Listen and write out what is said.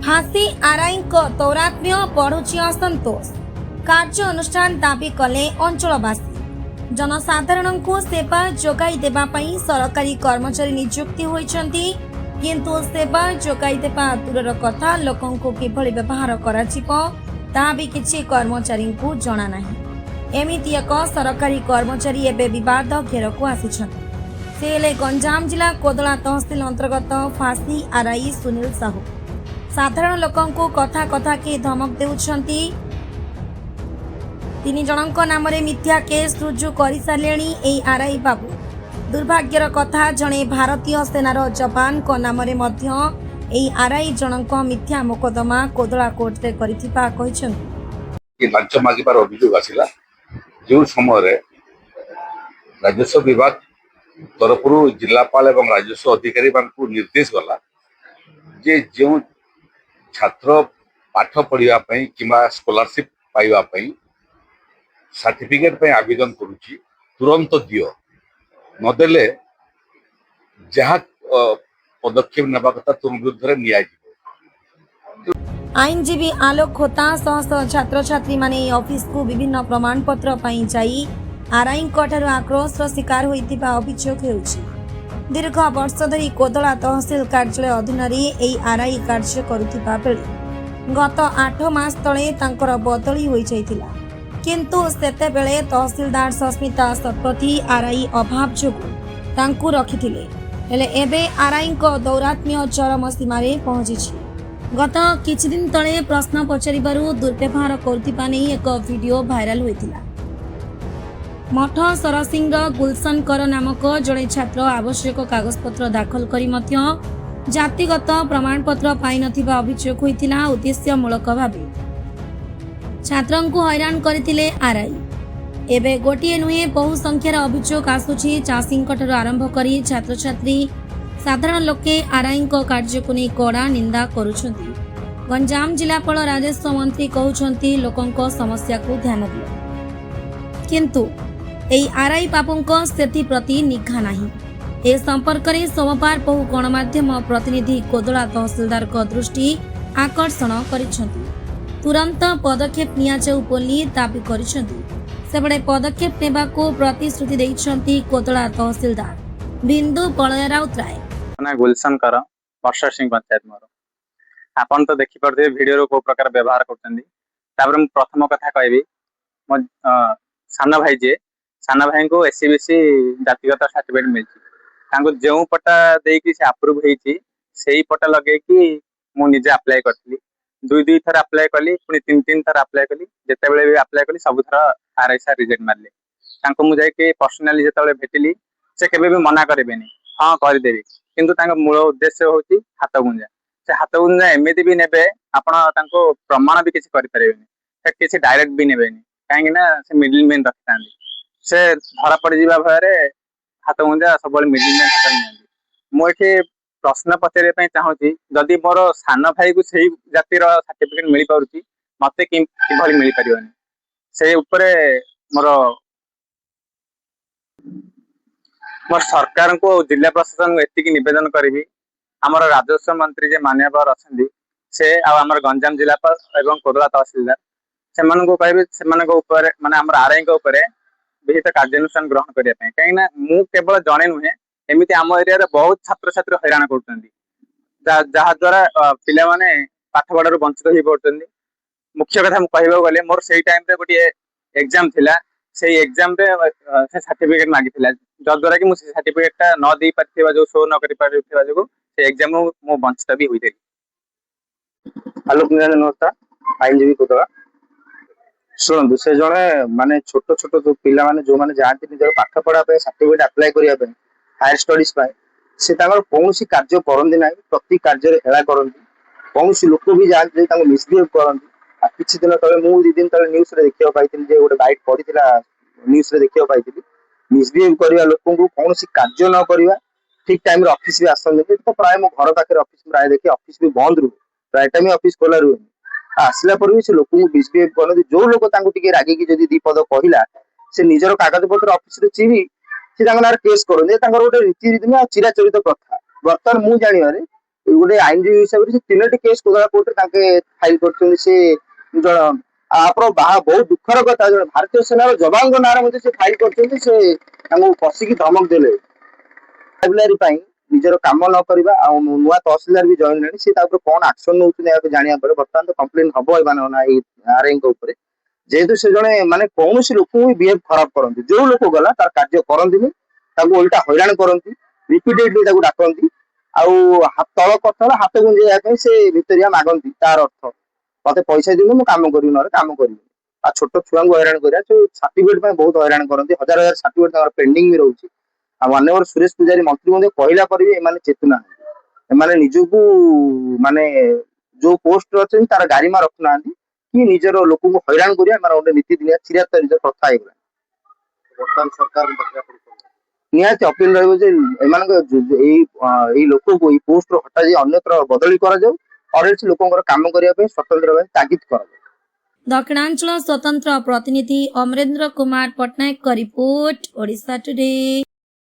फांसी आरआई दौरात्म्य बढ़ुची असंतोष कार्य अनुष्ठान दाबी कले अंचलवासी जनसाधारण को सेवा जोगाई देबा पई सरकारी कर्मचारी नियुक्ति होइछंती किंतु सेवा जोगाई देबा दूरर कथा लोकों को किभଳି व्यवहार कराजिबो ता भी किछि कर्मचारी को जणा नाही। एमिति एक सरकारी कर्मचारी एबे विवाद घेर को आसिछंती। से हेले गंजाम जिला कोदला तहसील अंतर्गत फांसी आरआई सुनील साहू साधारण लोकों को कथा कथा के धमक देउछंती। तीन जनक नाम मिथ्या केस रुजु कर सारे आरआई बाबू दुर्भाग्यर कथा जड़े भारतीय सेनार जवान को नाम आरआई जनक मिथ्या मोकदमा कोदला कोर्ट रे करिथिबा कहिसंती। लांच मागिबार अभियोग आसिला जो समय राजस्व विभाग तरफ जिलापाल एवं राजस्व अधिकारी को निर्देश गला जे जो छात्र पाठ पढ़िया कि स्कॉलरशिप पाइबा सर्टिफिकेट पे आवेदन करुच्ची तुरंत दियो नदेले जहाँ पदक्षेप नेबा कथा तुम विरुद्ध निया। आईनजीवी आलोक खोता सह सह छात्र छात्री माने ऑफिस को विभिन्न प्रमाण पत्र पाई जाई आरआई ठारू आक्रोश शिकार होइतिबा अभियोग हेउछि। दीर्घ वर्ष धरी कोदला तहसील कार्यालय अधीन आरआई कार्य करुथिबा बेले गत 8 मास तले तांकर बदली होई जाइतिला किंतु सेते बेले तहसीलदार सस्मिता शतपथी आरआई अभाव जोगु तांकु रखिथिले हेले एबे आरआई को दौरात्म्य चरम सीमारे पहुंची। गत किछि दिन तले प्रश्न पचारिबारु दुर्व्यवहार करुथिबा नै एक वीडियो भाइराल होइतिला। मठ सरसिंग गुलशन कर नामक जड़े छात्र आवश्यक कागजपत्र दाखल करी मध्य जातिगत प्रमाणपत्र पाई नथिबा अभियोग होइतिला। उद्देश्यमूलक भावे छात्रन को हैरान करथिले आरआई। एबे गोटिए नुहे बहु संख्यार अभियोग आसुछि। चाषींक ठारू आरंभ करी छात्र छात्री साधारण लोके आरआई कार्य को नहीं कड़ा निंदा करुछंती। गंजाम जिलापाल राजस्व मंत्री कहउछंती लोकंक समस्या को ध्यान दियो किंतु एई आरआई बाबूंक सेथि प्रति निघा नाही। ए संपर्क में सोमवार बहु गणमाध्यम प्रतिनिधि कोदला तहसीलदार को दृष्टि आकर्षण करिछंती। तुरंत पदक्षेप निया जाऊ बोली दाबी करिछंती। सेबडे पदक्षेप नेबा को प्रतिश्रुति दैछंती कोदला तहसीलदार बिंदु बलय राउतराय। ना गुलशन कर वर्षा सिंह पंचायत मोर आपन तो देखि परदे वीडियो रो को प्रकार व्यवहार करछंती। तापर हम प्रथम कथा कहबी मो साना भाई जे साना भाई को एससीबीसी जातिगत सर्टिफिकेट मिलछि तांको जेउ पटा देकी से अप्रूव हेछि सेही पटा लगे कि मु निजे अप्लाई करथली। दुई थर अप्लाई कली पुनी तीन थर अप्लाई कली जेते बेले भी अप्लाई कली सब थर आरआईआर रिजेक्ट मारले। तांको मु जाय के पर्सनली जेते बेले भेटिली से केबे भी मना करबेनी हां कर देबी किंतु तांको मूल उद्देश्य होछि हाथ गुंजा। से हाथ गुंजा एमिति भी नेबे आपण तांको प्रमाण भी किछि करि परिबेनी से किछि डायरेक्ट भी नेबेनी काहेकि ना से मिडिल मैन रखतांदी से धरा पड़ जावा भୟରେ हाथ गुंजा सब मिडिल मैन हाथ नियंदी। मु एठी प्रश्न पचारे पई चाहूची जदि मोर सान भाई को सही जातिर सर्टिफिकेट मिल पारुची मते किभली मिल परिबनी से ऊपर मोर सरकार को जिला प्रशासन को एतिकी निवेदन करी आमर राजस्व मंत्री जे मान्यवर अछंदी से आमर गंजाम जिलापाल एवं कोदला तहसीलदार से कहबे से माने आमर आरआई को ऊपर विहित कार्यानुष्ठान ग्रहण करिया पई काहे ना मु केवल जणे नुहे एमिति आम एरिया रे बहुत छात्र छात्री हैरान करछंती जहा द्वारा पिला माने पाठ पढ़ारू वंचित होई पड़छंती। मुख्य कथा मु कहबो गले मोर सेही टाइम रे गोटी एग्जाम थिला से एग्जाम रे से सर्टिफिकेट मागिथिला ज द्वारा कि मु से सर्टिफिकेटटा न देई पाथिबा जो शो न करि पाथिबा जो से एग्जाम मु वंचित भी होइते। आलोक निरंजन नमस्कार आईनजीवी कोदला शुणु से जड़े माने छोट छोट जो पिला माने जो माने जानती निज पाठ पढ़ा सर्टिफिकेट अप्लाई करिया हायर स्टडीज से कौन कार्य करती ना प्रति कार्य हेला करती कौन लोक भी जानते मिसबिहेव करती। किसी दिन तले मु 2 दिन तले न्यूज रे देखियो पाइथिली जे गोटे बाइट पड़ीला न्यूज रे देखियो पाइथिली मिसबिहेव करवा लोक को कौन कार्य न करवा ठीक टाइम रे ऑफिस भी आसते तो प्राय मो घर पाखे ऑफिस प्राय देखिए ऑफिस भी बंद रुहे प्राय टाइम ऑफिस खोला रुहे आसला पर भी से लोक को मिसबिहेव करते जो लोक रागिकी जदि 2 पद कहला से निजर कागज पत्र ऑफिस रे चिरी से केस करते गोटे रीति रीति चिराचरित प्रथा बर्तमान मु जानिबारे गोटे आईनजीवी हिसाब से 3टी केस कोदला कोर्ट फाइल कर जन आप बहुत दुखर कथा जो भारतीय सेना जवान नाँ से फाइल कर पशिकी धमक देले निजर कम न करवा नुआ तहसिलदार भी जॉइन लेनी सी कौन एक्शन नौ जाना बर्तमान तो कंप्लेन हम आरआई जेहेतु से जड़े माने कौन लोक भी बिहेव खराब करते जो लोक गला तार कार्य करती उल्टा हैरान करती रिपीटेडली डाकती तल कथल हाथ गुंजे से भितरिया मागती तार अर्थ मत पैसा दिनु मु काम करी ना काम करी आ छोट छुआ को हैरान करा सर्टिफिकेट बहुत हैरान करती हजार हजार सर्टिफिकेट पेंडिंग भी रोचे माननीय सुरेश पूजारी मंत्री मध्य कहला पर भी एमाने चेतुना एमाने निजकू माने जो पोस्ट अच्छे तार गारिमा रखुना कि निजर लोक को हैरान करिया गोटे नीति दिनिया चिरात निजर प्रथा हो ବର୍ତ୍ତମାନ ସରକାରଙ୍କ ପାଖରେ निहाती अपील रही लोक को पोस्ट हटा जाए अन्यत्र बदली करा जाऊ और लोक काम करने स्वतंत्र तागिद करा दक्षिणांचल स्वतंत्र प्रतिनिधि अमरेंद्र कुमार पट्टनायक का रिपोर्ट ओडिशा टुडे।